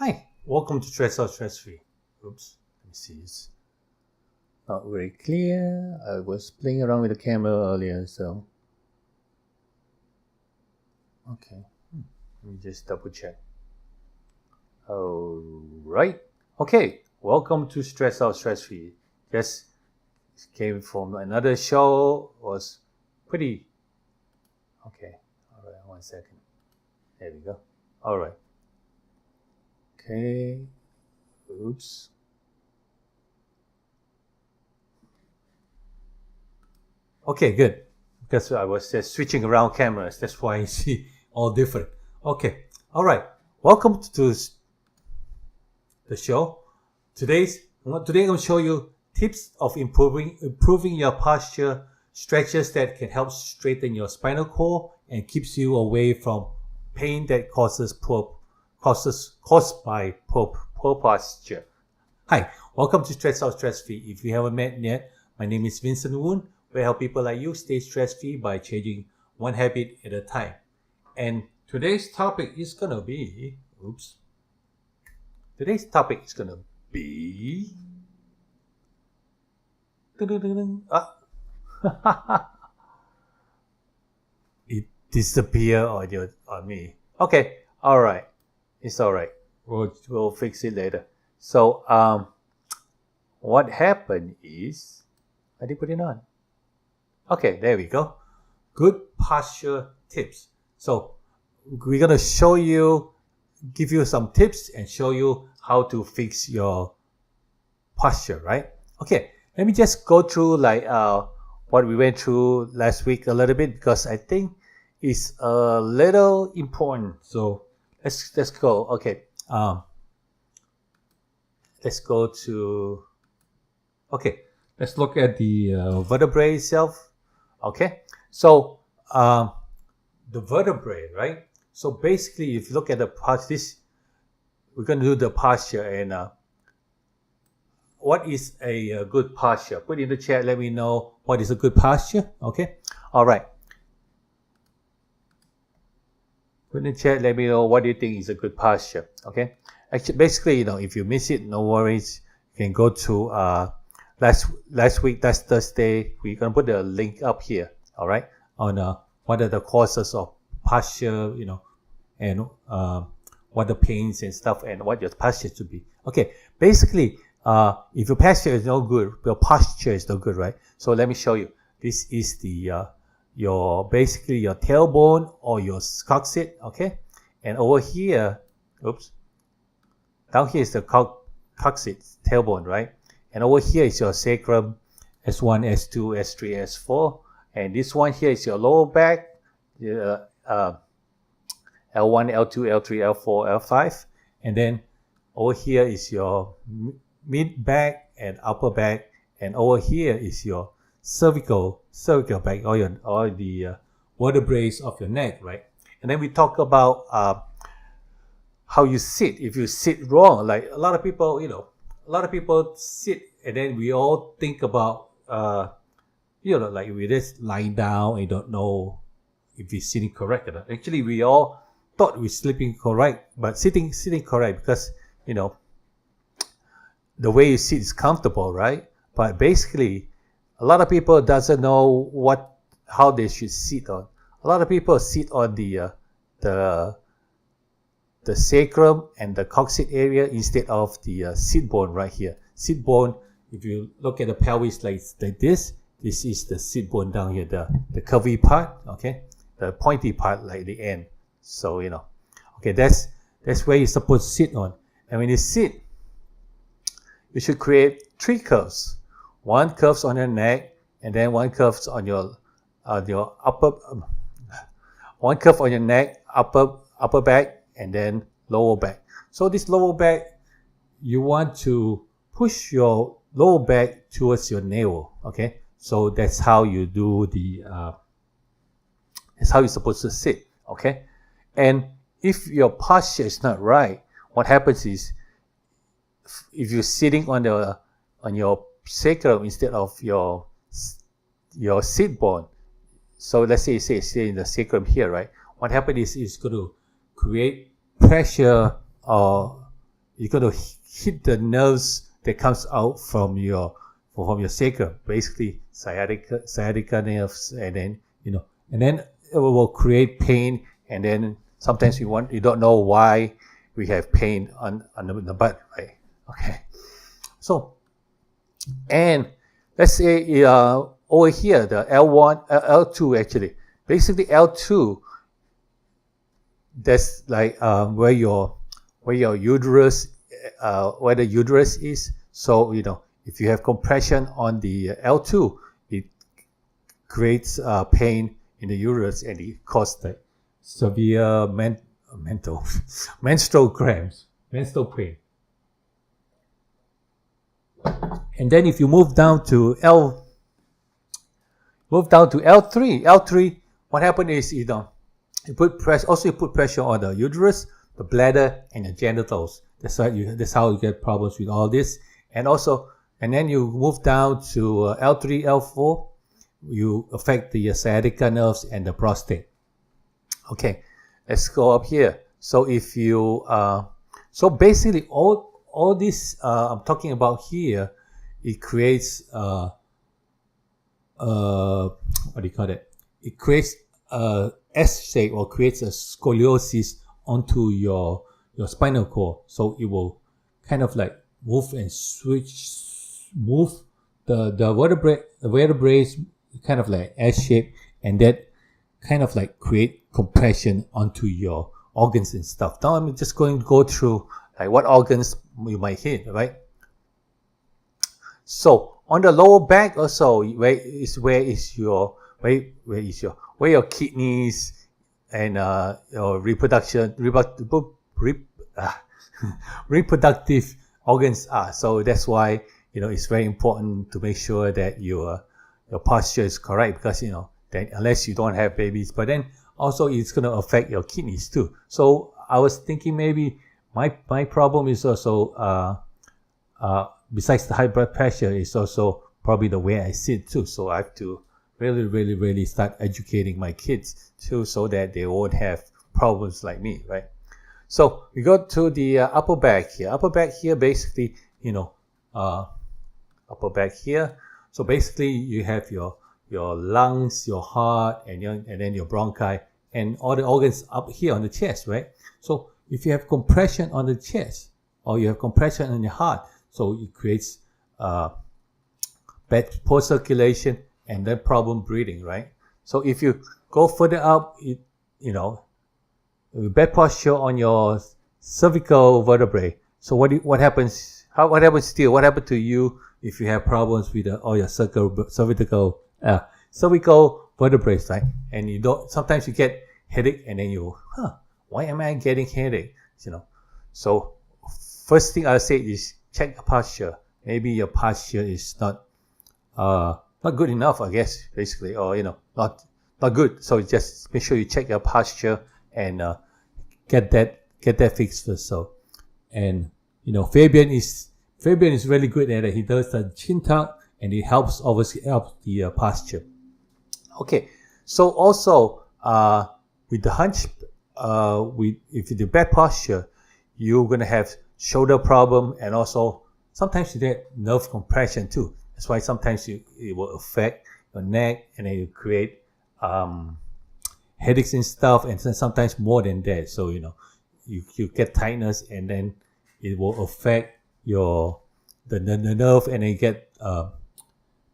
Hi, welcome to Stress Out Stress Free. Oops, let me see. not very clear. I was playing around with the camera earlier, so okay. Let me just double check. Alright. Okay. Welcome to Stress Out, Stress Free. Just came from another show. Was pretty okay. Alright, 1 second. There we go. Alright. Okay. Oops. Okay, good. Because I was just switching around cameras. That's why I see all different. Okay. Alright. Welcome to the show. Today I'm going to show you tips of improving your posture, stretches that can help straighten your spinal cord and keeps you away from pain that caused by poor posture. Hi, welcome to Stress Out, Stress Free. If you haven't met yet, my name is Vincent Woon. We help people like you stay stress free by changing one habit at a time. And today's topic is gonna be it disappeared on me. Okay, alright. It's alright. We'll fix it later. So what happened is I did put it on. Okay, there we go. Good posture tips. So we're gonna give you some tips and show you how to fix your posture, right? Okay, let me just go through what we went through last week a little bit because I think it's a little important. So let's go. Okay, let's go to. Okay, let's look at the vertebrae itself. Okay, so the vertebrae, right? So basically, if you look at the posture, we're going to do the posture and what is a good posture? Put in the chat, let me know what is a good posture. Okay, all right. Put in the chat, let me know what do you think is a good posture. Okay, actually, basically, if you miss it, no worries. You can go to last week, that's Thursday. We're going to put the link up here, all right, on what are the causes of posture, and what the pains and stuff and what your posture should be. Okay, basically, if your posture is no good, your posture is no good, right? So let me show you. This is your tailbone or your coccyx, okay? And over here, down here is the coccyx, tailbone, right? And over here is your sacrum, S1, S2, S3, S4. And this one here is your lower back, L1, L2, L3, L4, L5. And then over here is your mid back and upper back. And over here is your cervical back, or the vertebrae of your neck, right? And then we talk about how you sit. If you sit wrong, like a lot of people sit and then we all think about like we're just lying down and don't know if we're sitting correct or not. Actually, we all thought we're sleeping correct, but sitting correct because the way you sit is comfortable, right? But basically, a lot of people doesn't know how they should sit on. A lot of people sit on the sacrum and the coccyx area instead of the sit bone right here. Sit bone, if you look at the pelvis like this is the sit bone down here, the curvy part, okay? The pointy part like the end. So, okay, that's where you're supposed to sit on. And when you sit, you should create 3 curves. One curves on your neck, and then one curves on your upper, one curve on your neck, upper back, and then lower back. So this lower back, you want to push your lower back towards your navel, okay? So that's how you do that's how you're supposed to sit, okay? And if your posture is not right, what happens is, if you're sitting on your sacrum instead of your sit bone, so let's say you sit in the sacrum here, right? What happens is it's going to create pressure, or you're going to hit the nerves that comes out from your from your sacrum, basically sciatica nerves, and then it will create pain, and then sometimes you don't know why we have pain on the butt, right? Okay, so and let's say over here the L1, L2 actually, basically L2. That's like where your uterus, where the uterus is. So if you have compression on the L2, it creates pain in the uterus, and it causes like severe menstrual cramps, menstrual pain. And then if you move down to L3, what happens is you put pressure on the uterus, the bladder, and the genitals. That's how you get problems with all this. And then you move down to L3, L4, you affect the sciatica nerves and the prostate. Okay, let's go up here. So if you, so basically all this I'm talking about here, it creates what do you call it? It creates a S shape, or creates a scoliosis onto your spinal cord. So it will kind of like move the vertebrae kind of like S shape, and that kind of like create compression onto your organs and stuff. Now I'm just going to go through like what organs you might hit, right? So on the lower back also, where your kidneys and your reproductive organs are. So that's why it's very important to make sure that your posture is correct, because then unless you don't have babies, but then also it's going to affect your kidneys too. So I was thinking maybe my problem is also besides the high blood pressure, is also probably the way I sit too. So I have to really start educating my kids too, so that they won't have problems like me, right? So we go to the upper back here. Upper back here, basically, upper back here. So basically, you have your lungs, your heart, and then your bronchi, and all the organs up here on the chest, right? So if you have compression on the chest, or you have compression on your heart, so it creates bad poor circulation and then problem breathing, right? So if you go further up, bad posture on your cervical vertebrae. So what happens? What happens to you if you have problems with all your cervical vertebrae, right? And sometimes you get headache, and then why am I getting headache? So first thing I'll say is check your posture. Maybe your posture is not good enough, I guess, basically, or not good. So just make sure you check your posture and get that fixed first. So, and Fabian is really good at it. He does the chin tuck, and it helps the posture. Okay, so also with the hunch, if you do bad posture, you're gonna have shoulder problem, and also sometimes you get nerve compression too. That's why sometimes it will affect your neck, and then you create headaches and stuff, and then sometimes more than that. So you get tightness, and then it will affect the nerve, and then you get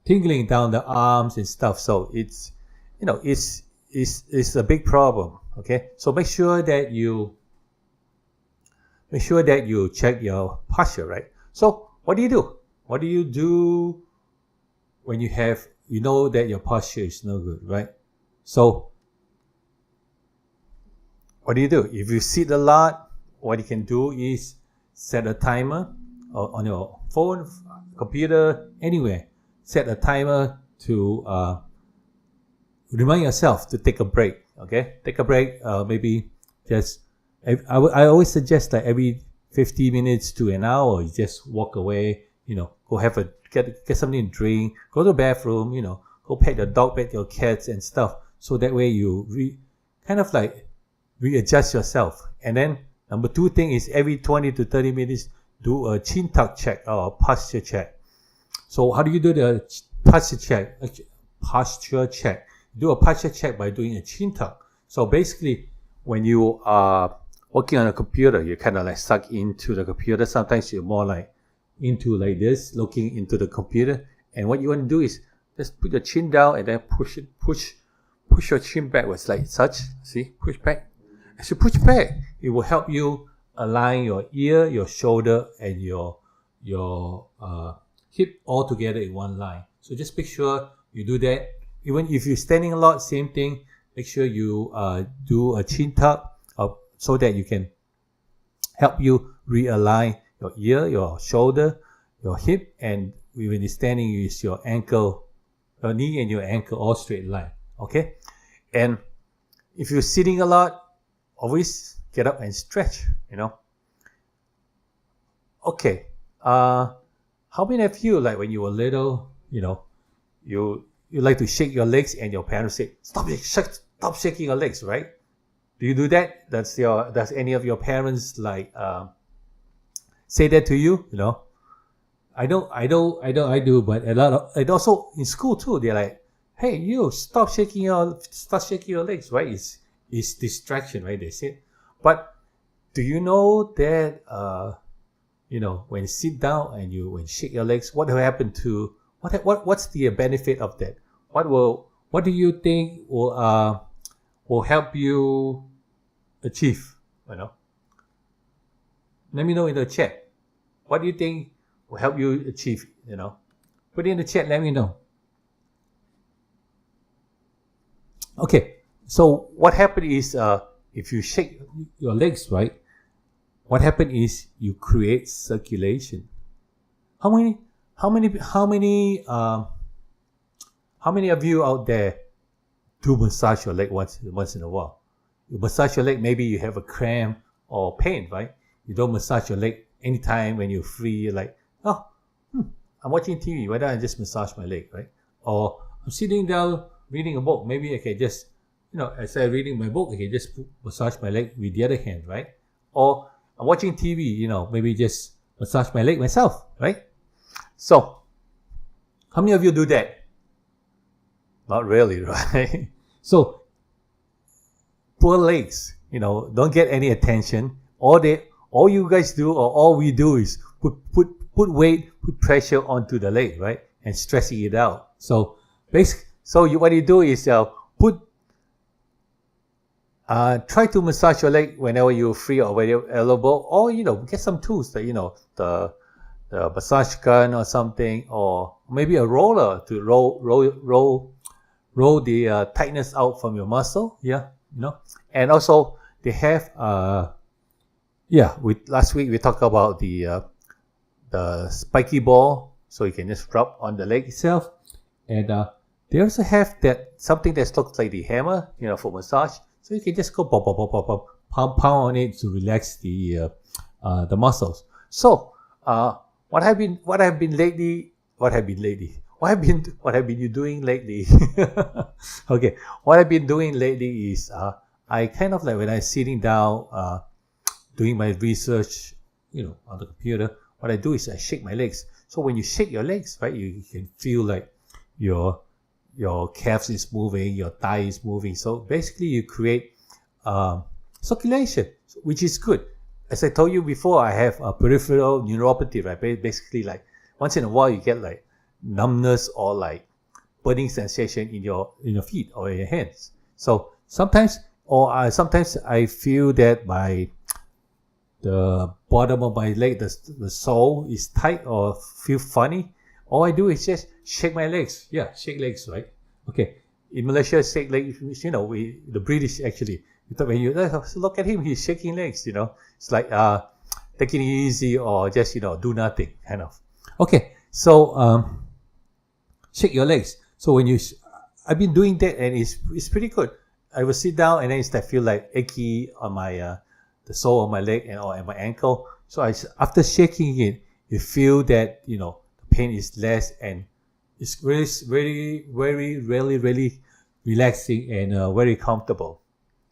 tingling down the arms and stuff. So it's a big problem. Okay, so make sure that you check your posture, right? So what do you do? What do you do when you know that your posture is no good, right? So what do you do? If you sit a lot, what you can do is set a timer on your phone, computer, anywhere. Set a timer to remind yourself to take a break. Okay, take a break. Maybe just I always suggest that every 50 minutes to an hour, you just walk away. Go get something to drink. Go to the bathroom. Go pet your dog, pet your cats and stuff. So that way you kind of like readjust yourself. And then number 2 thing is every 20 to 30 minutes, do a chin tuck check or a posture check. So how do you do the posture check? Posture check. Do a posture check by doing a chin tuck. So basically, when you are working on a computer, you're kind of like stuck into the computer. Sometimes you're more like into like this, looking into the computer. And what you want to do is just put your chin down and then push your chin backwards like such. See, push back. As you push back, it will help you align your ear, your shoulder, and your hip all together in one line. So just make sure you do that. Even if you're standing a lot, same thing. Make sure you do a chin tuck so that you can help you realign your ear, your shoulder, your hip, and when you're standing, you use your ankle, your knee and your ankle all straight line. Okay? And if you're sitting a lot, always get up and stretch, Okay. How many of you, like when you were little, you like to shake your legs and your parents say, stop shaking your legs, right? Do you do that? Does any of your parents like say that to you? I do, but and also in school too, they're like, hey, you stop shaking your legs, right? It's distraction, right? They say. But do you know that when you sit down and when you shake your legs, what will happen to what's the benefit of that? What do you think will help you achieve? Let me know in the chat. What do you think will help you achieve? Put it in the chat. Let me know. Okay. So what happened is if you shake your legs, right? What happened is you create circulation. How many of you out there do massage your leg once in a while? You massage your leg, maybe you have a cramp or pain, right? You don't massage your leg anytime when you're free. You're like, I'm watching TV. Why don't I just massage my leg, right? Or I'm sitting down reading a book. Maybe I can just, as I'm reading my book, I can just massage my leg with the other hand, right? Or I'm watching TV, maybe just massage my leg myself, right? So, how many of you do that? Not really, right? So, poor legs, don't get any attention. All you guys do, or all we do, is put weight, put pressure onto the leg, right, and stressing it out. So, what you do is try to massage your leg whenever you're free or when you're available, or get some tools that the massage gun or something, or maybe a roller to roll the tightness out from your muscle. And also they have last week we talked about the spiky ball, so you can just rub on the leg itself, and they also have that something that looks like the hammer, for massage. So you can just go pound on it to relax the muscles. So what have been you doing lately? Okay, what I've been doing lately is I kind of like when I'm sitting down doing my research, on the computer, what I do is I shake my legs. So when you shake your legs, right, you can feel like your calves is moving, your thigh is moving. So basically you create circulation, which is good. As I told you before, I have a peripheral neuropathy, right? Basically, like once in a while you get like numbness or like burning sensation in your feet or in your hands. So sometimes I feel that the bottom of my leg, the sole is tight or feel funny. All I do is just shake my legs. Yeah, shake legs, right? Okay. In Malaysia, shake legs, the British actually, when you look at him, he's shaking legs, It's like taking it easy or just, do nothing, kind of. Okay. So, shake your legs. So I've been doing that and it's pretty good. I will sit down and then I feel like achy on my, the sole of my leg or at my ankle. So after shaking it, you feel that, the pain is less and it's really, very, very, really, really relaxing and very comfortable.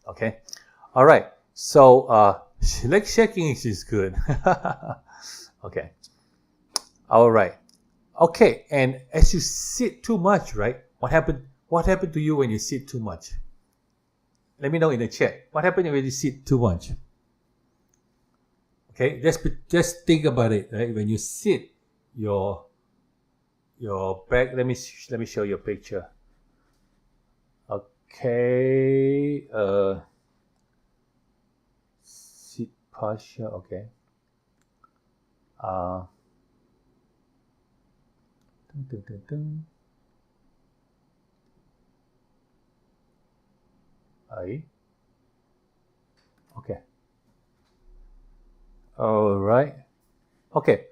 Okay. All right. So, leg shaking is good. Okay. All right. Okay, and as you sit too much, right? What happened to you when you sit too much? Let me know in the chat. What happened when you sit too much? Okay, just think about it, right? When you sit, your back. Let me show you a picture. Okay, sit posture. Okay. Dun, dun, dun. Okay. All right. Okay.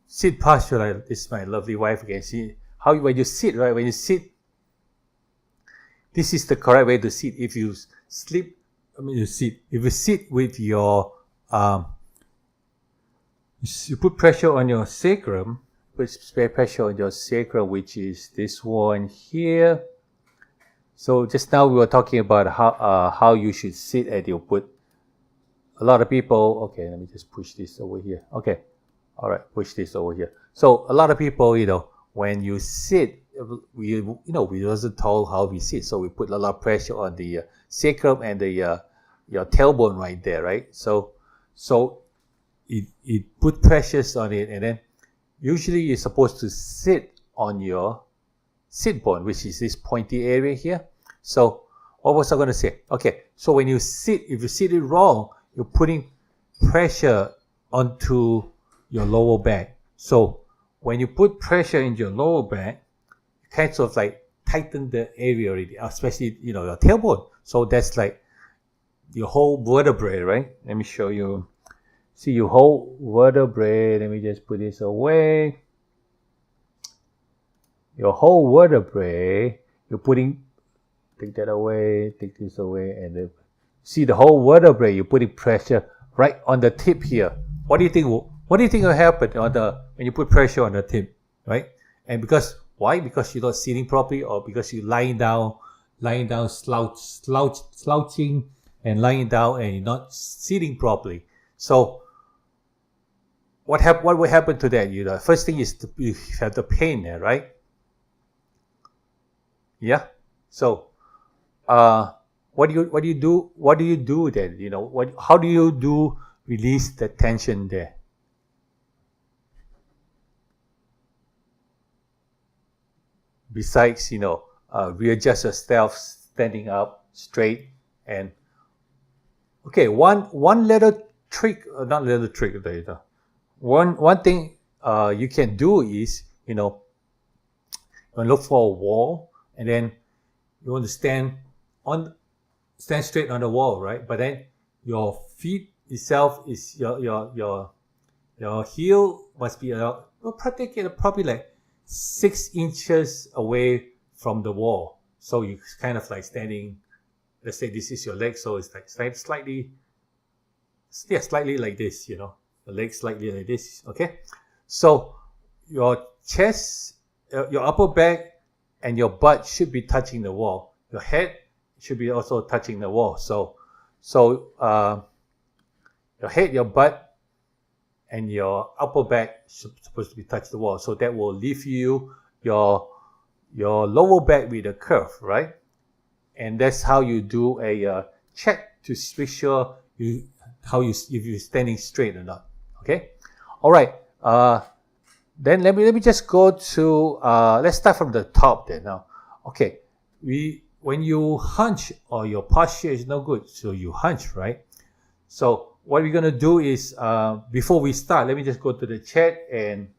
Sit posture. Right? This is my lovely wife again. See how when you sit, right? When you sit, this is the correct way to sit. If you sleep, you sit. If you sit with your you put pressure on your sacrum. Put pressure on your sacrum, which is this one here. So just now we were talking about how you should sit, and you put. A lot of people. Okay, let me just push this over here. Okay, all right, push this over here. So a lot of people, when you sit, we wasn't told how we sit, so we put a lot of pressure on the sacrum and the your tailbone right there, right? So it put pressures on it, and then usually you're supposed to sit on your sit bone, which is this pointy area here. So what was I going to say? Okay, so when you sit, if you sit it wrong, you're putting pressure onto your lower back. So when you put pressure in your lower back, you kind of like tighten the area already, especially your tailbone. So that's like your whole vertebrae, right? Let me show you. See your whole vertebrae. Let me just put this away. Your whole vertebrae, you're putting, take that away, take this away, and then see the whole vertebrae. You're putting pressure right on the tip here. What do you think? What do you think will happen when you put pressure on the tip, right? And why? Because you're not sitting properly, or because you're lying down, slouching, and lying down, and you're not sitting properly. So what will happen to that? First thing is you have the pain there, right? Yeah. So what do you do? What do you do then? How do you release the tension there? Besides, readjust yourself, standing up straight, and okay, one little trick, not little trick, one thing you can do is, look for a wall, and then you want to stand straight on the wall, right? But then your feet itself is your heel must be probably like 6 inches away from the wall. So you kind of like standing. Let's say this is your leg, so it's like slightly like this. The leg slightly like this. Okay, so your chest, your upper back, and your butt should be touching the wall. Your head should be also touching the wall. So your head, your butt, and your upper back supposed to be touch the wall. So that will leave you your lower back with a curve, right? And that's how you do a check to make sure if you're standing straight or not. Okay, all right. Then let me just go to let's start from the top there now. Okay, when you hunch, or your posture is no good, so you hunch, right? So what we're gonna do is before we start, let me just go to the chat and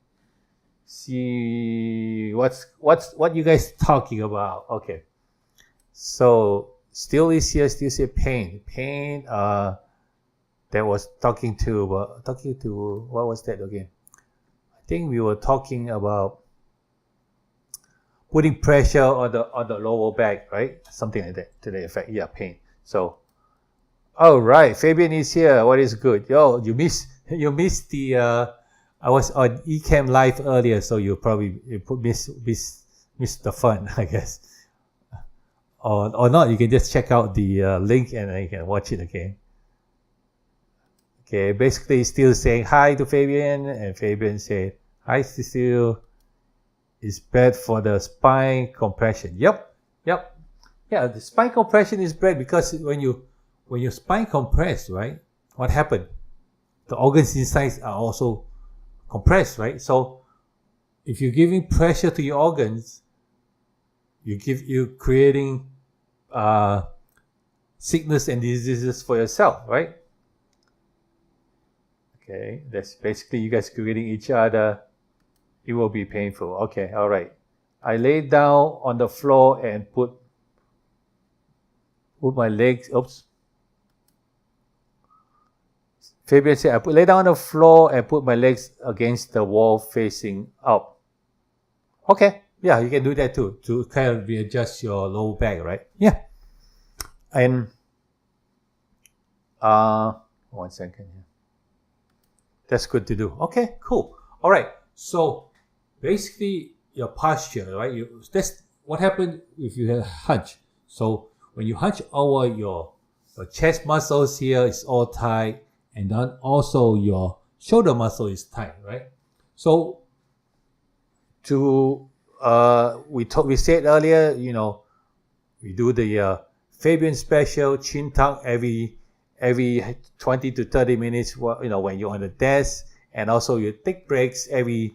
see what you guys talking about. Okay, so still is here, still say pain. That was talking to what was that again? I think we were talking about putting pressure on the lower back, right? Something like that to the effect. Yeah, pain. So, all right, Fabian is here. What is good? Yo, you missed the. I was on Ecamm live earlier, so you probably missed the fun, I guess. Or not, you can just check out the link and you can watch it again. Okay, basically still saying hi to Fabian, and Fabian said Hi, Cecile. It's bad for the spine compression. Yep. Yeah, the spine compression is bad because when your spine compressed, right? What happened? The organs inside are also compressed, right? So if you're giving pressure to your organs, you're creating sickness and diseases for yourself, right? Okay, that's basically you guys creating each other. It will be painful. Okay, all right. I lay down on the floor and put my legs. Oops. Fabian said, I lay down on the floor and put my legs against the wall facing up. Okay, yeah, you can do that too, to kind of readjust your lower back, right? Yeah. And 1 second here. That's good to do. Okay, cool. All right. So basically your posture, right? That's what happened if you have a hunch. So when you hunch over, your chest muscles here is all tight, and then also your shoulder muscle is tight, right? So we said earlier, we do the Fabian special chin tuck every 20 to 30 minutes, when you're on the desk, and also you take breaks every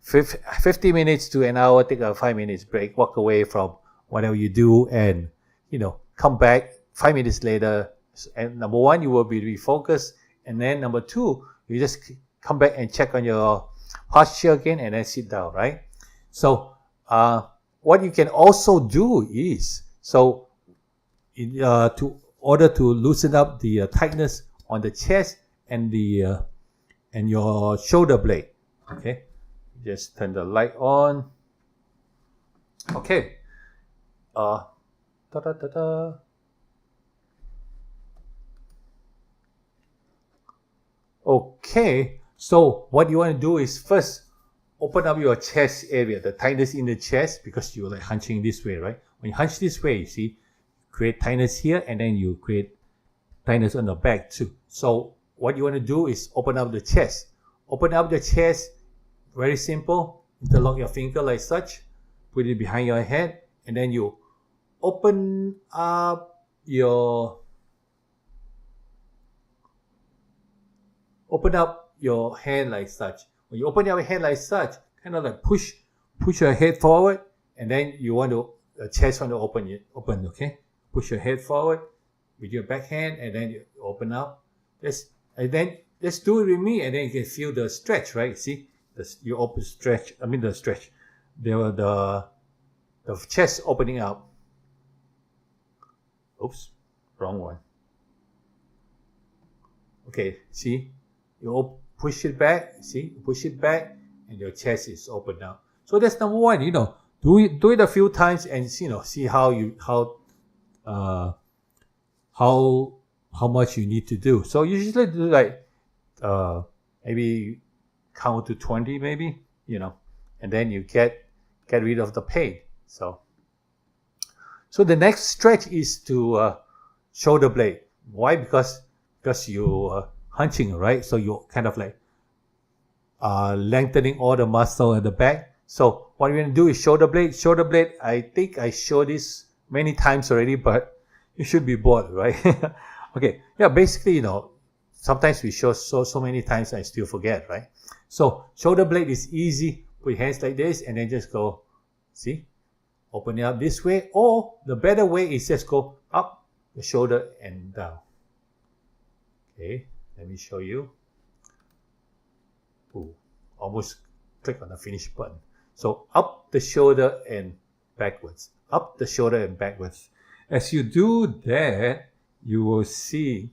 50 minutes to an hour, take a 5 minutes break, walk away from whatever you do, and come back 5 minutes later. And number one, you will be refocused, and then number two, you just come back and check on your posture again, and then sit down, right? So what you can also do is, to order to loosen up the tightness on the chest and and your shoulder blade. Okay, just turn the light on. Okay. Okay, so what you want to do is first open up your chest area, the tightness in the chest, because you're like hunching this way, right? When you hunch this way, you see, create tightness here, and then you create tightness on the back too. So what you want to do is open up the chest. Open up the chest, very simple. Interlock your finger like such, put it behind your head, and then you open up your hand like such. When you open your hand like such, kind of like push your head forward, and then you want to chest want to open, okay? Push your head forward with your back hand, and then you open up. And then just do it with me, and then you can feel the stretch, right? See, you open stretch. I mean the stretch. The chest opening up. Oops, wrong one. Okay, see, you push it back. See, push it back, and your chest is opened up. So that's number one. Do it a few times, and see how much you need to do. So you usually do like maybe count to 20, maybe, and then you get rid of the pain. So the next stretch is to shoulder blade. Why? Because you hunching, right? So you're kind of like lengthening all the muscle at the back. So what you're going to do is shoulder blade. Shoulder blade, I think I showed this many times already, but you should be bored, right? Okay, yeah, basically, sometimes we show so many times I still forget, right? So shoulder blade is easy. Put your hands like this, and then just go, see? Open it up this way, or the better way is just go up the shoulder and down. Okay, let me show you. Ooh, almost click on the finish button. So up the shoulder and backwards. Up the shoulder and backwards. As you do that, you will see,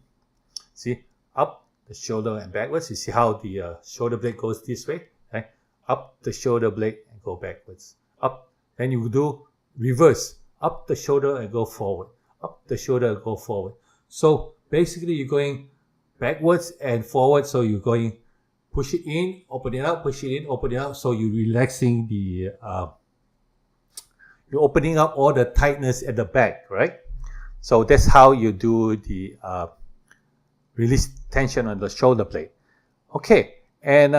up the shoulder and backwards. You see how the shoulder blade goes this way, right? Up the shoulder blade and go backwards. Up, then you do reverse. Up the shoulder and go forward. Up the shoulder and go forward. So basically you're going backwards and forward. So you're going, push it in, open it up, push it in, open it up. So you're relaxing you're opening up all the tightness at the back, right? So that's how you do the release tension on the shoulder blade. Okay, and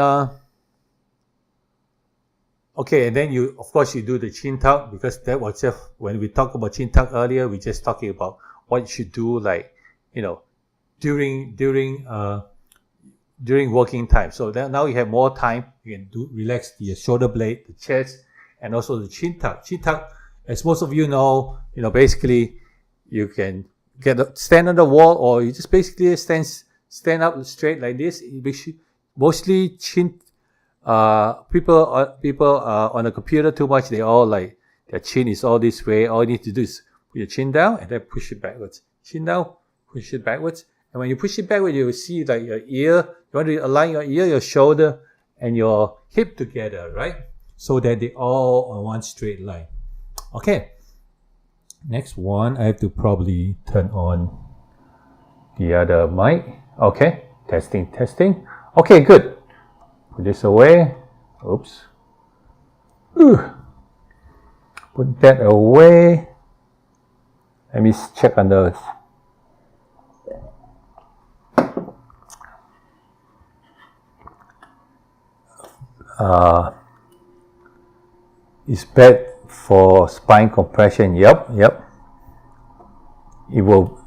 Okay, and then you, of course, you do the chin tuck, because that was just, when we talked about chin tuck earlier, we just talking about what you should do, like, you know, during working time. So now you have more time, you can relax the shoulder blade, the chest, and also the chin tuck. Chin tuck, as most of you know, basically you can stand on the wall, or you just basically stand up straight like this. Mostly people on the computer too much, they all like their chin is all this way. All you need to do is put your chin down and then push it backwards. Chin down, push it backwards. And when you push it backwards, you will see like your ear. You want to align your ear, your shoulder, and your hip together, right? So that they all on one straight line. Okay. Next one, I have to probably turn on the other mic. Okay. Testing. Okay, good. Put this away. Oops. Put that away. Let me check on those. It's bad for spine compression. Yep. It will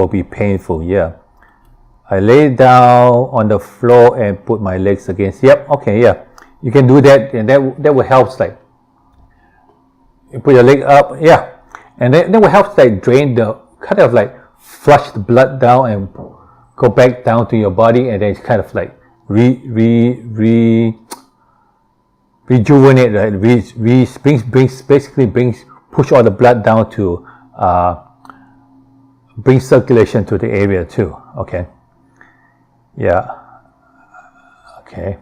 be painful. Yeah. I lay down on the floor and put my legs against. Yep. Okay. Yeah. You can do that, and that will help. Like, you put your leg up. Yeah. And that will help, like, drain the, kind of like flush the blood down and go back down to your body, and then it's kind of like rejuvenate, right? Basically push all the blood down to bring circulation to the area too. Okay. Yeah. Okay.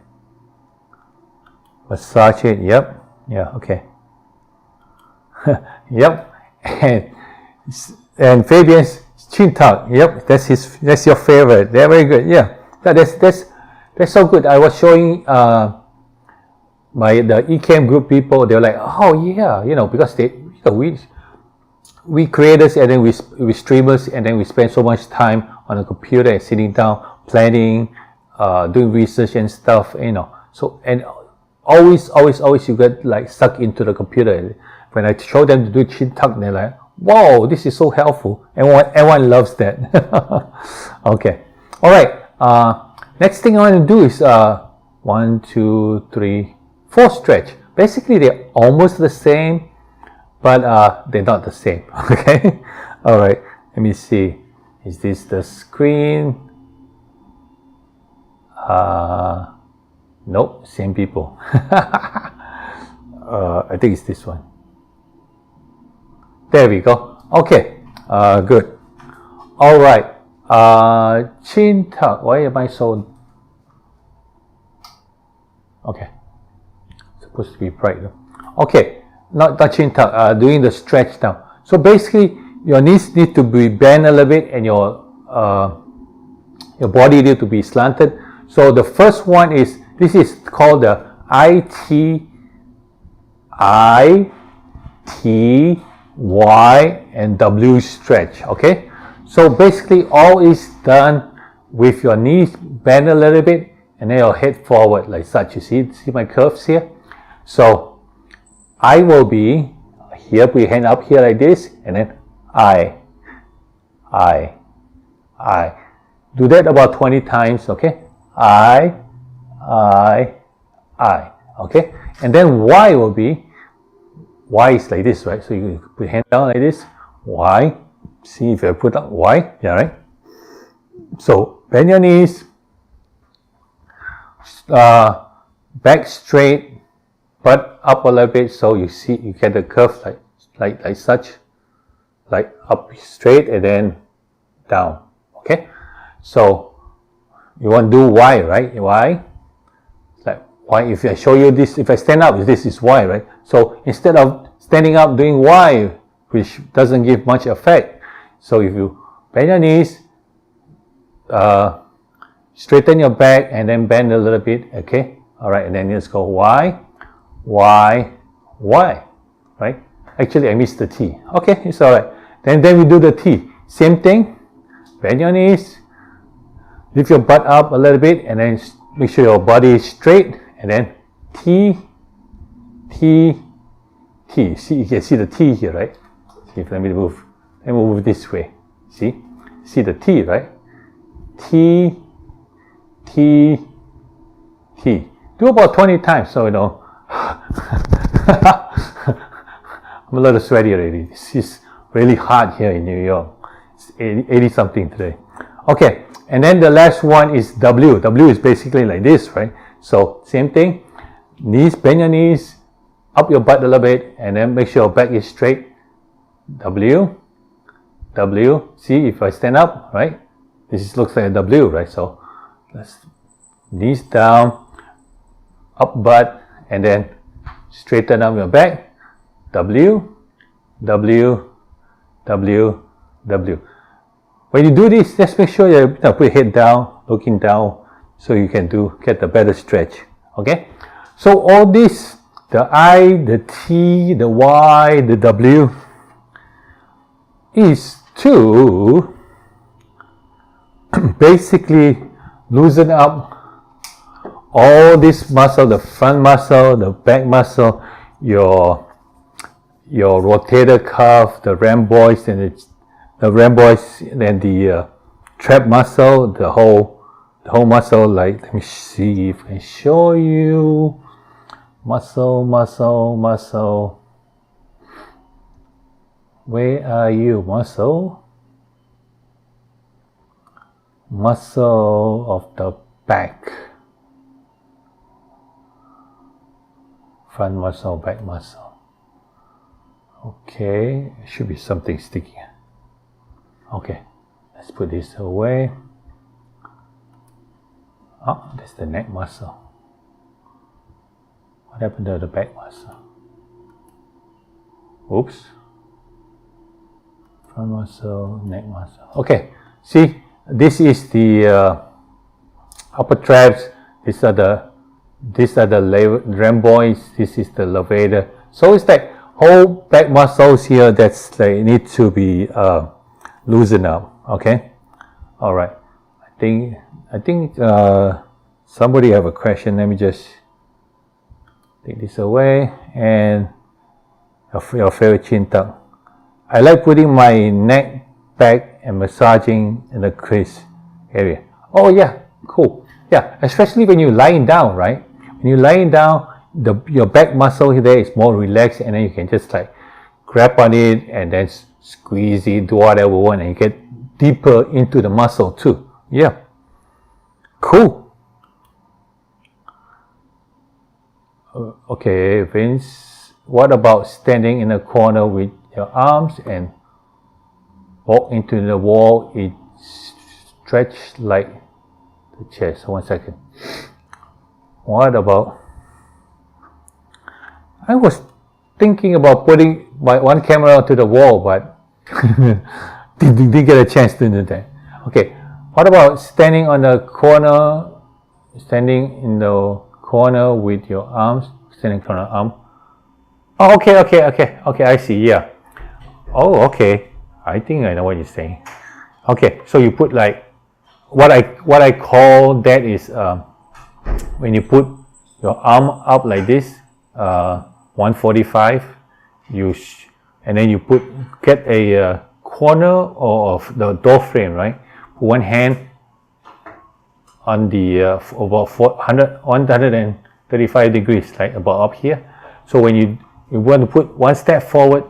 Massage it. Yep. Yeah. Okay. Yep. And Fabian's chin tuck. Yep. That's your favorite. They're very good. Yeah. That's so good. I was showing the Ecamm group people. They're like, oh yeah, because we creators, and then we streamers, and then we spend so much time on the computer and sitting down, planning, doing research and stuff. So, and always you get like stuck into the computer. When I show them to do chin tuck, they're like, wow, this is so helpful. Everyone loves that. Okay. All right. Next thing I want to do is 1, 2, 3, 4 stretch. Basically, they're almost the same, but they're not the same. Okay. All right. Let me see. Is this the screen? Nope. Same people. I think it's this one. There we go. Okay. Good. All right. Chin tuck. Why am I so? Okay. Supposed to be bright though. Okay. Not chin tuck. Doing the stretch now. So basically, your knees need to be bent a little bit, and your body need to be slanted. So the first one is, this is called the Y and W stretch. Okay. So basically, all is done with your knees bent a little bit, and then your head forward like such. You see my curves here? So I will be here, put your hand up here like this, and then I. Do that about 20 times, okay? I. Okay? And then Y will be, Y is like this, right? So you put your hand down like this, Y. See if I put up Y, yeah, right? So bend your knees, back straight, butt up a little bit, so you see, you get the curve like such, like up straight and then down. Okay, so you want to do Y, right? Y, like Y. If I show you this, if I stand up, this is Y, right? So instead of standing up doing Y, which doesn't give much effect, so if you bend your knees, straighten your back, and then bend a little bit. Okay, all right, and then let's go Y, right? Actually, I missed the T. Okay, it's all right. Then we do the T. Same thing. Bend your knees, lift your butt up a little bit, and then make sure your body is straight, and then T, T, T. See, you can see the T here, right? See, let me move this way. See the T, right? T, T, T. Do about 20 times, so you know. I'm a little sweaty already. This is really hot here in New York. It's 80 something today. Okay, and then the last one is W. W is basically like this, right? So same thing. Knees, bend your knees, up your butt a little bit, and then make sure your back is straight. W, W. See, if I stand up, right? This looks like a W, right? So let's knees down, up butt, and then straighten up your back. W, W, W, W. When you do this, just make sure you put your head down, looking down, so you can get the better stretch. Okay? So all this, the I, the T, the Y, the W, is to basically loosen up all this muscle, the front muscle, the back muscle, your rotator cuff, the rhomboids, and the trap muscle, the whole muscle. Like, let me see if I can show you. Muscle, muscle, muscle. Where are you, muscle? Muscle of the back. Front muscle, back muscle. Okay, it should be something sticky. Okay, let's put this away. Oh, that's the neck muscle. What happened to the back muscle? Oops. Front muscle, neck muscle. Okay, see, this is the upper traps. These are the rhomboids. This is the levator. So it's like whole back muscles here that's like need to be loosened up. Okay, all right. I think somebody have a question. Let me just take this away, and your favorite chin tuck. I like putting my neck back and massaging in the crease area. Oh yeah, cool. Yeah, especially when you're lying down, right? When you're lying down, your back muscle there is more relaxed, and then you can just like grab on it and then squeeze it, do whatever you want, and you get deeper into the muscle too. Yeah, cool. Okay, Vince, what about standing in a corner with your arms and walk into the wall? It stretch like the chest. 1 second. What about? I was thinking about putting my one camera to the wall, but didn't get a chance to do that. Okay, what about standing on the corner, standing in the corner with your arms, standing on the arm? Oh, okay, I see, yeah. Oh, okay, I think I know what you're saying. Okay, so you put like, what I call that is, when you put your arm up like this, 145, and then you get a corner of the door frame, right? Put one hand on the about 135 degrees, like about up here. So when you want to put one step forward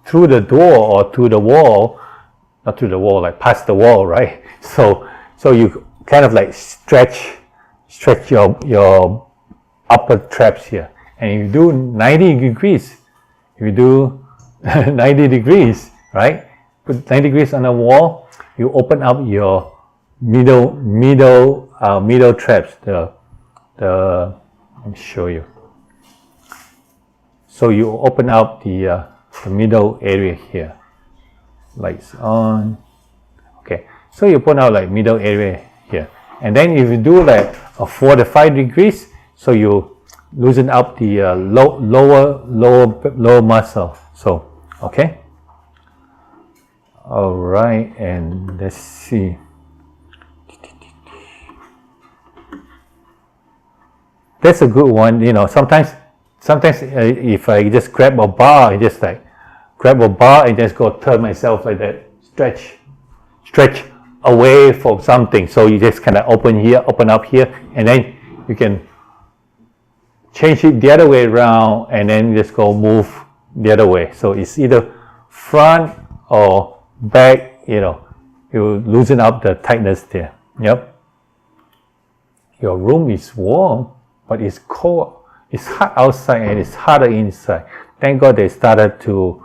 through the door or to the wall, not through the wall, like past the wall, right? So you kind of like stretch your upper traps here. And if you do 90 degrees, right? Put 90 degrees on the wall, you open up your middle traps. Let me show you. So you open up the middle area here. Lights on. Okay. So you open out like middle area here. And then if you do like a 45 degrees, so you loosen up the lower muscle. So, okay. All right, and let's see. that's a good one. You know, sometimes if I just grab a bar and just like grab a bar and just go turn myself like that, stretch away from something. So you just kind of open up here, and then you can change it the other way around, and then just go move the other way. So it's either front or back. You know, you loosen up the tightness there. Yep. Your room is warm, but it's cold. It's hot outside and it's hotter inside. Thank God they started to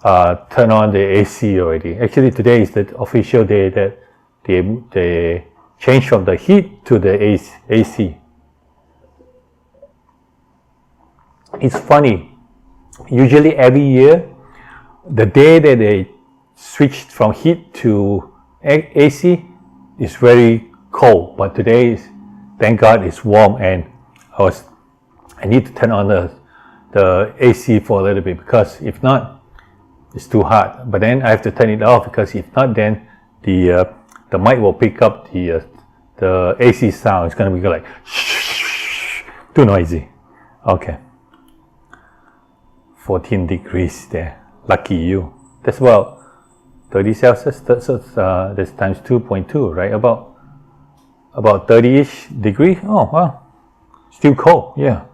turn on the AC already. Actually, today is the official day that they changed from the heat to the AC. It's funny. Usually every year, the day that they switched from heat to AC is very cold. But today, thank God, it's warm, and I need to turn on the AC for a little bit, because if not, it's too hot. But then I have to turn it off, because if not, then the mic will pick up the AC sound. It's going to be like too noisy. Okay. 14 degrees there. Lucky you. That's about 30 Celsius. That's times 2.2, right? About 30-ish degrees. Oh, wow. Still cold. Yeah.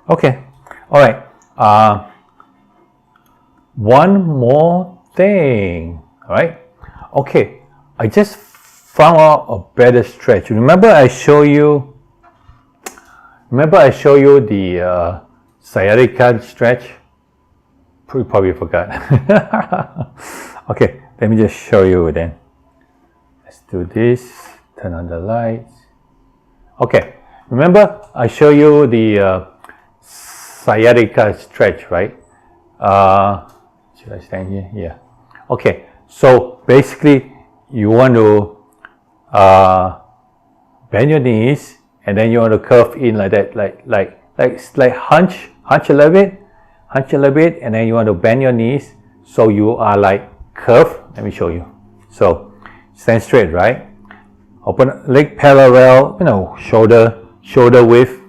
Okay. All right. One more thing. All right. Okay. I just found out a better stretch. Remember I show you the sciatica stretch? Probably forgot. Okay, let me just show you then. Let's do this. Turn on the lights. Okay, remember I show you the sciatica stretch, right? Should I stand here? Yeah. Okay, so basically you want to bend your knees, and then you want to curve in like that, like hunch a little bit, and then you want to bend your knees so you are like curved. Let me show you. So stand straight, right? Open leg parallel, shoulder width,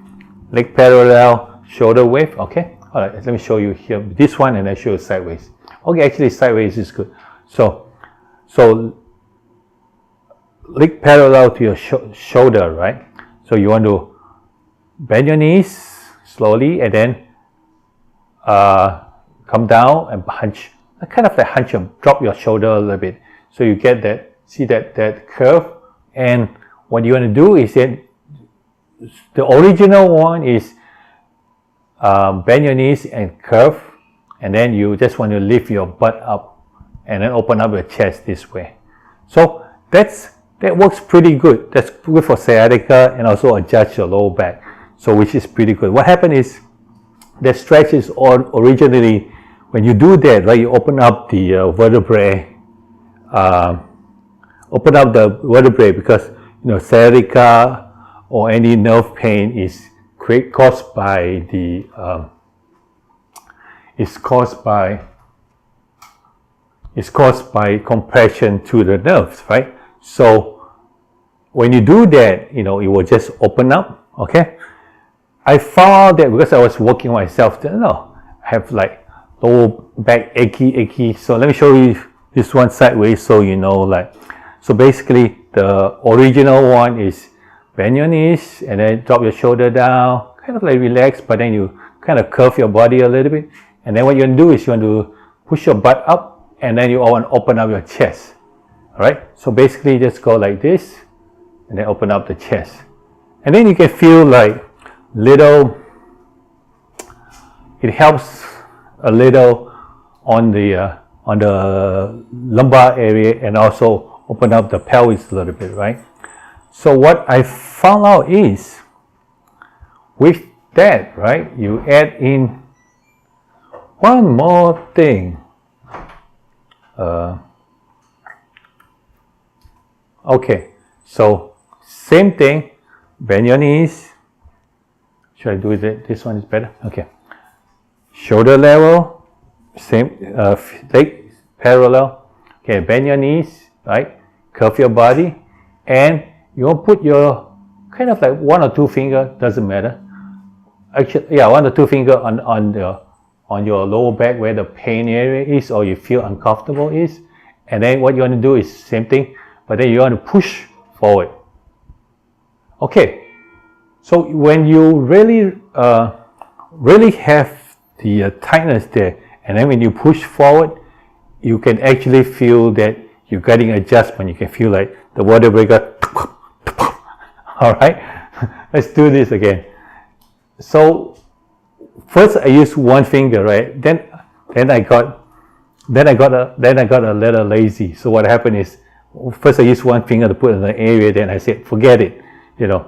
leg parallel, shoulder width. Okay. All right. Let me show you here this one, and then show you sideways. Okay, actually sideways is good. So leg parallel to your shoulder, right? So you want to bend your knees slowly, and then come down and hunch, kind of like hunch and drop your shoulder a little bit, so you get that, see that curve. And what you want to do is that the original one is bend your knees and curve, and then you just want to lift your butt up and then open up your chest this way. So that works pretty good. That's good for sciatica, and also adjust your lower back. So which is pretty good. What happened is that stretch is originally, when you do that, right, you open up the vertebrae, because sciatica or any nerve pain is caused by compression to the nerves, right? So when you do that, it will just open up. Okay. I found that because I was working myself, I have like lower back achy. So let me show you this one sideways, so so basically the original one is bend your knees and then drop your shoulder down, kind of like relax, but then you kind of curve your body a little bit. And then what you want to do is you want to push your butt up, and then you want to open up your chest. All right. So basically just go like this, and then open up the chest. And then you can feel like it helps a little on the lumbar area, and also open up the pelvis a little bit, right? So what I found out is, with that, right, you add in one more thing. Okay, so same thing, bend your knees. Should I do it? This one is better. Okay. Shoulder level, same, leg parallel. Okay, bend your knees, right? Curve your body, and you want to put your kind of like one or two finger, doesn't matter, actually, yeah, 1 or 2 finger on your lower back where the pain area is or you feel uncomfortable is, and then what you want to do is same thing, but then you want to push forward. Okay, so when you really have the tightness there, and then when you push forward, you can actually feel that you're getting adjustment. You can feel like the vertebrae got. All right, let's do this again. So first I used 1 finger, right? Then I got a little lazy. So what happened is, first I used 1 finger to put in the area. Then I said, forget it. You know,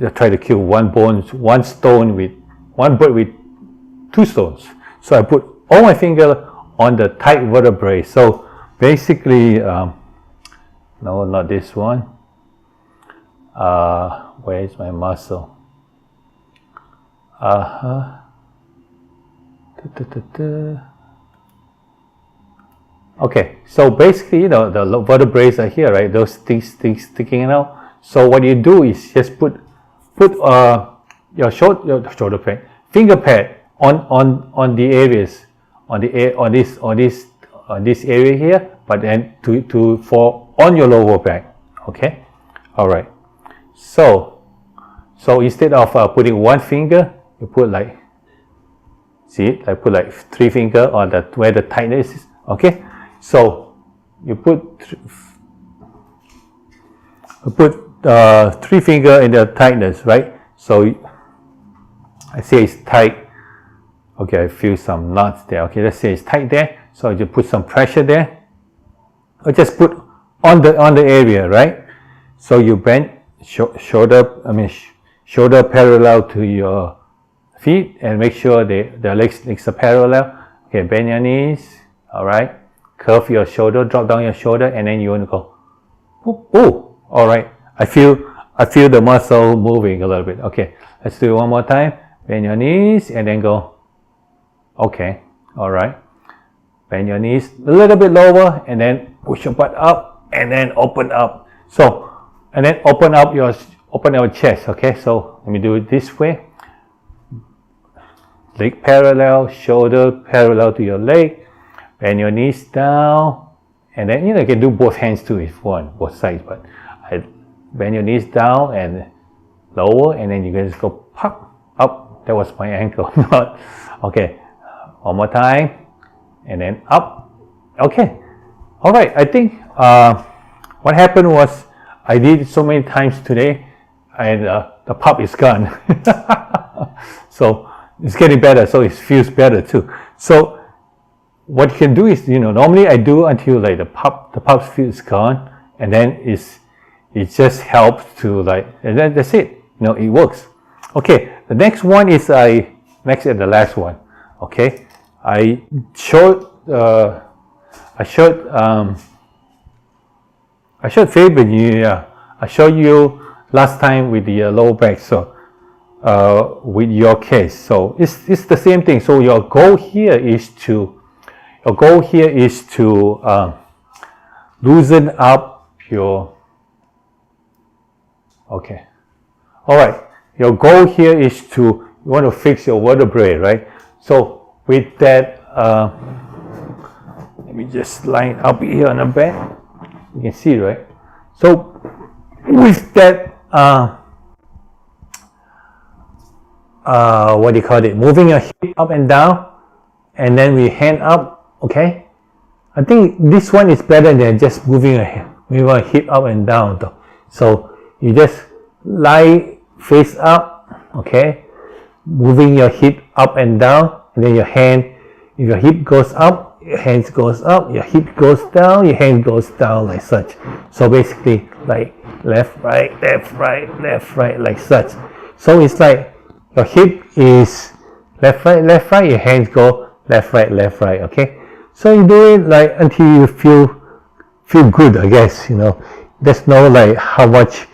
I try to kill 1 bird with 2 stones. So I put all my finger on the tight vertebrae. So basically, no, not this one. Where is my muscle? Okay, so basically, you know, the vertebrae are here, right? Those things sticking out. So what you do is just put your shoulder pad, finger pad on the areas, on this area here, but then for on your lower back. Okay, all right. So instead of putting 1 finger, you put like, see, I put like 3 finger on where the tightness is. Okay, so you put 3 finger in the tightness, right? So I say it's tight. Okay, I feel some knots there. Okay, let's say it's tight there. So you put some pressure there, or just put on the area, right? So you bend shoulder parallel to your feet, and make sure the legs are parallel. Okay, bend your knees. All right, curve your shoulder, drop down your shoulder, and then you want to go. Oh, all right. I feel the muscle moving a little bit. Okay, let's do it one more time. Bend your knees and then go. Okay, all right. Bend your knees a little bit lower, and then push your butt up, and then open up. So, and then open your chest. Okay, so let me do it this way. Leg parallel, shoulder parallel to your leg. Bend your knees down, and then you can do both hands too if you want, both sides. But I bend your knees down and lower, and then you can just go pop up. That was my ankle. Okay, one more time, and then up. Okay, all right. I think what happened was I did it so many times today, and the pop is gone. So it's getting better. So it feels better too. So what you can do is, normally I do until like the pop feels gone, and then it just helps to and then that's it. It works. Okay, the next one is next and the last one. Okay, I showed Fabian. I showed you last time with the lower back. So with your case, so it's the same thing. So your goal here is to loosen up your. Okay, all right. Your goal here is you want to fix your vertebrae, right? So with that, let me just line up here on the back. You can see, right? So with that, what do you call it? Moving your hip up and down, and then we hand up. Okay, I think this one is better than just moving your hip up and down, though. So you just lie face up, okay, moving your hip up and down, and then your hand, if your hip goes up, your hands goes up, your hip goes down, your hand goes down, like such. So basically like left, right, like such. So it's like your hip is left, right, your hands go left, right, okay. So you do it like until you feel good, I guess. There's no like how much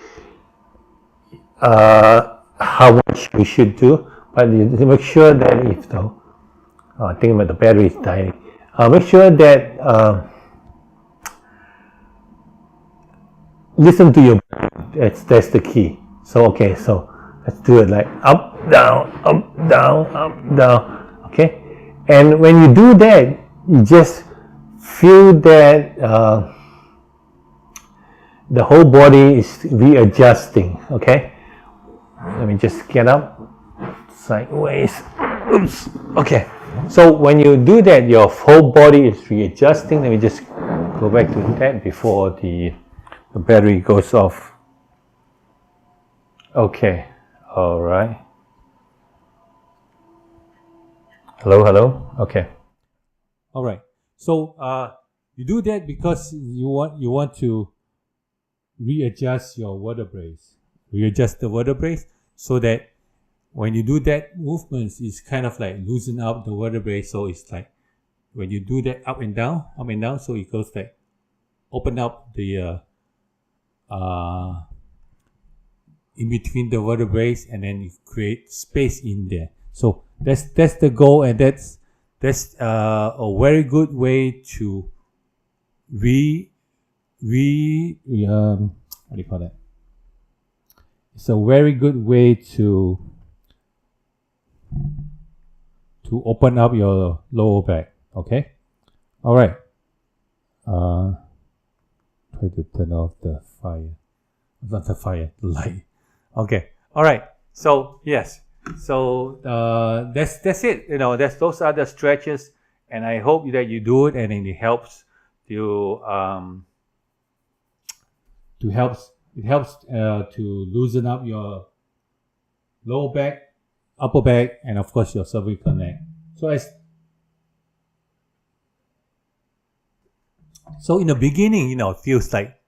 we should do, but you make sure that I think about the battery is dying. Make sure that listen to your body. That's the key. So okay, so Let's do it like up, down, up, down, up, down. Okay, and when you do that, you just feel that the whole body is readjusting. Okay, let me just get up sideways. Oops. Okay, so when you do that, your whole body is readjusting. Let me just go back to that before the battery goes off. Okay, all right. Hello. Okay. All right. So you do that because you want to readjust your vertebrae, readjust the vertebrae, so that when you do that movements, it's kind of like loosen up the vertebrae. So it's like when you do that up and down, so it goes like open up the in between the vertebrae, and then you create space in there. So that's the goal, and that's a very good way to what do you call that? It's a very good way to open up your lower back. Okay, all right. Try to turn off the fire, not the fire, the light. Okay, all right. So yes, so that's it. Those are the stretches, and I hope that you do it, and it helps you. It helps to loosen up your lower back, upper back, and of course your cervical neck. So in the beginning, it feels like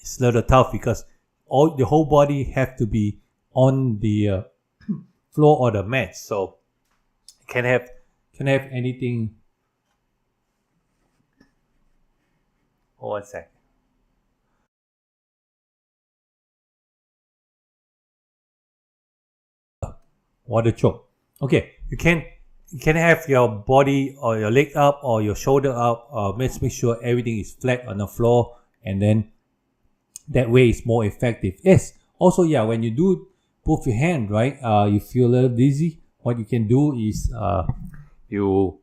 it's a little tough because the whole body have to be on the floor or the mat. So can have anything. Oh, 1 second. Water choke. Okay, you can have your body or your leg up or your shoulder up. Let's make sure everything is flat on the floor, and then that way it's more effective. Yes. Also, when you do both your hand, right, you feel a little dizzy. What you can do is you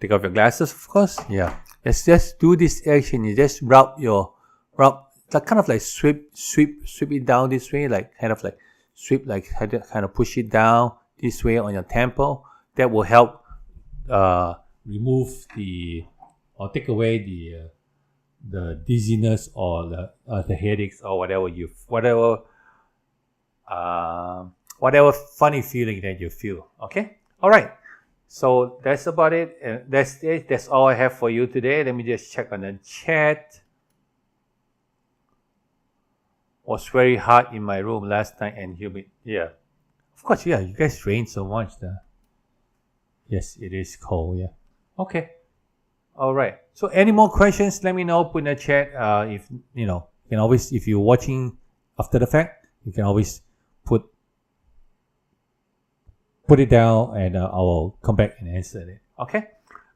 take off your glasses, of course. Yeah. Let's just do this action. You just rub, like kind of like sweep it down this way, like kind of like sweep, like kind of push it down this way on your temple. That will help remove or take away the dizziness or the headaches or whatever funny feeling that you feel. Okay, all right. So that's about it. That's it. That's all I have for you today. Let me just check on the chat. Was very hot in my room last night and humid. Yeah, of course. Yeah, you guys rain so much. Yes, it is cold. Yeah. Okay. All right. So any more questions? Let me know. Put in the chat. If you can always, if you're watching after the fact, you can always put it down, and I will come back and answer it. Okay.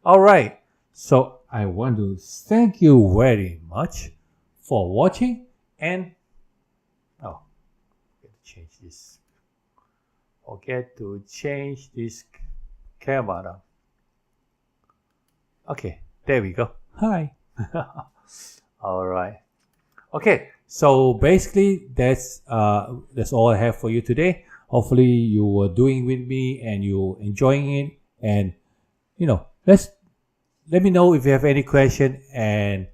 All right. So I want to thank you very much for watching, and forget to change this camera. Okay, there we go. Hi. All right. Okay, so basically that's all I have for you today. Hopefully you were doing with me and you enjoying it, and let me know if you have any question, and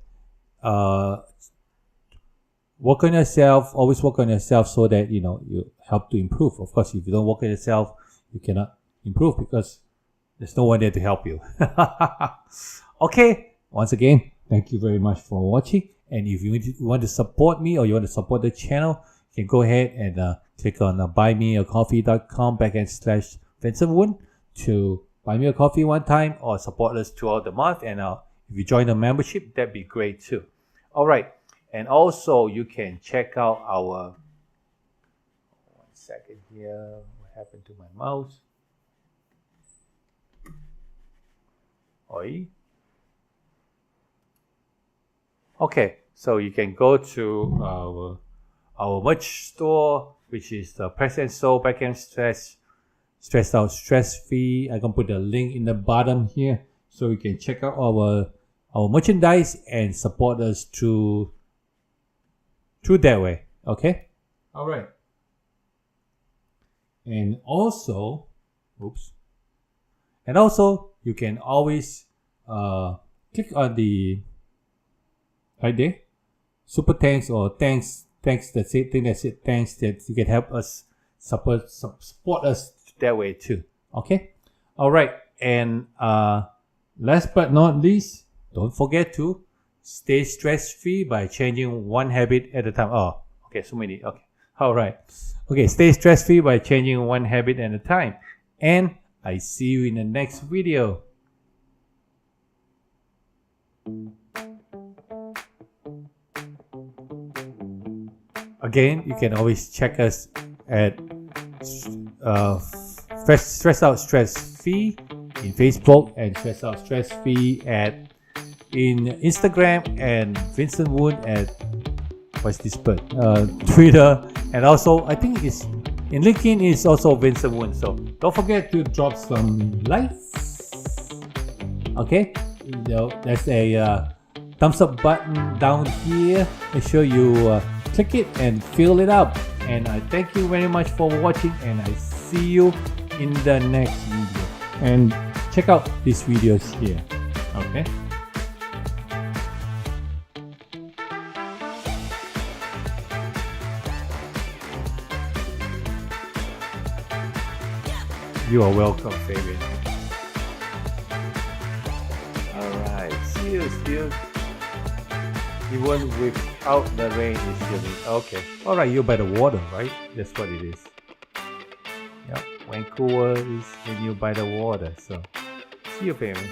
work on yourself. Always work on yourself so that you help to improve. Of course, if you don't work on yourself, you cannot improve because there's no one there to help you. Okay, once again, thank you very much for watching. And if you want to support me or you want to support the channel, you can go ahead and click on buymeacoffee.com/Vincent to buy me a coffee one time or support us throughout the month. And if you join the membership, that'd be great too. All right. And also you can check out our, 1 second here, what happened to my mouse? Oi. Okay, so you can go to our merch store which is the present soul backhand stretch, stress out, stress free. I can put the link in the bottom here, so you can check out our merchandise and support us through that way. Okay. All right. And also, you can always click on the right there, super thanks or thanks. That's it. Thanks that you can help us support us that way too. Okay. All right. And last but not least, don't forget to stay stress free by changing one habit at a time. Oh, okay. So many. Okay. All right. Okay. Stay stress free by changing one habit at a time. And I see you in the next video. Again, you can always check us at Stress Out Stress Free in Facebook and Stress Out Stress Free in Instagram, and Vincent Woon at Twitter, and also I think it's in LinkedIn is also Vincent Woon. So don't forget to drop some likes. Okay, there's a thumbs up button down here. Make sure you click it and fill it up. And I thank you very much for watching, and I see you in the next video. And check out these videos here. Okay. You are welcome, Fabian. Alright, see you still. Even without the rain is still okay. Alright, you're by the water, right? That's what it is. Yep, Vancouver is when you're by the water. So, see you, Fabian.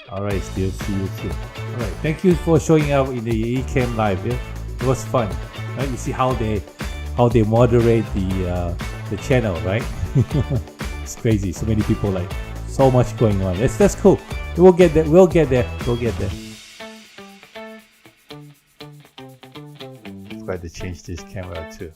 Alright, still see you too. Alright, thank you for showing up in the Ecamm live. Yeah? It was fun, right? You see how they moderate the channel, right? It's crazy. So many people, like so much going on. That's cool. We'll get there. We'll get there. Forgot to change this camera too.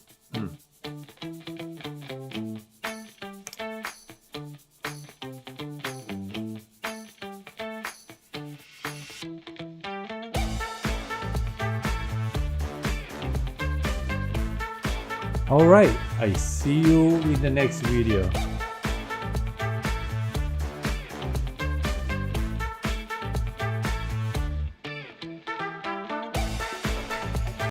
Alright, I see you in the next video.